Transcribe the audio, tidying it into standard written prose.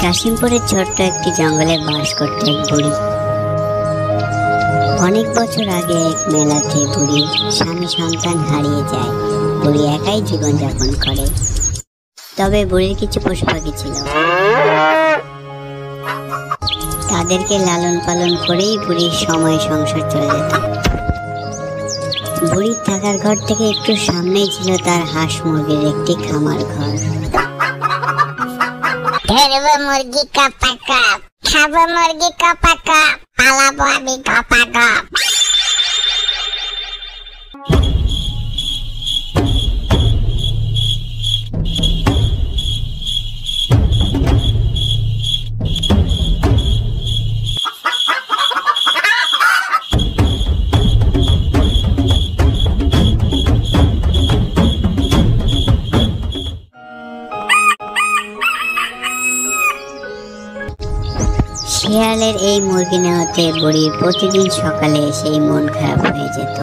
কাশিমপুরের ছোট্ট একটি জঙ্গলে বাস করত এক বুড়ি। অনেক বছর আগে এক মেলাতে বুড়ির স্বামী সন্তান হারিয়ে যায়। বুড়ি একাই জীবনযাপন করে। তবে বুড়ির কিছু পশু পাখি ছিল। তাদেরকে লালন পালন করেই বুড়ির সময় সংসার চলে যেত। বুড়ির থাকার ঘর থেকে একটু সামনেই ছিল তার হাঁস মুরগির একটি খামার ঘর। ধরবো মুরগি কপা কপ, খাবো মুরগি কপা কপ, পালাবো আমি কপা কপ। শিয়ালের এই মুরগি নেওয়াতে বুড়ির প্রতিদিন সকালে সেই মন খারাপ হয়ে যেত।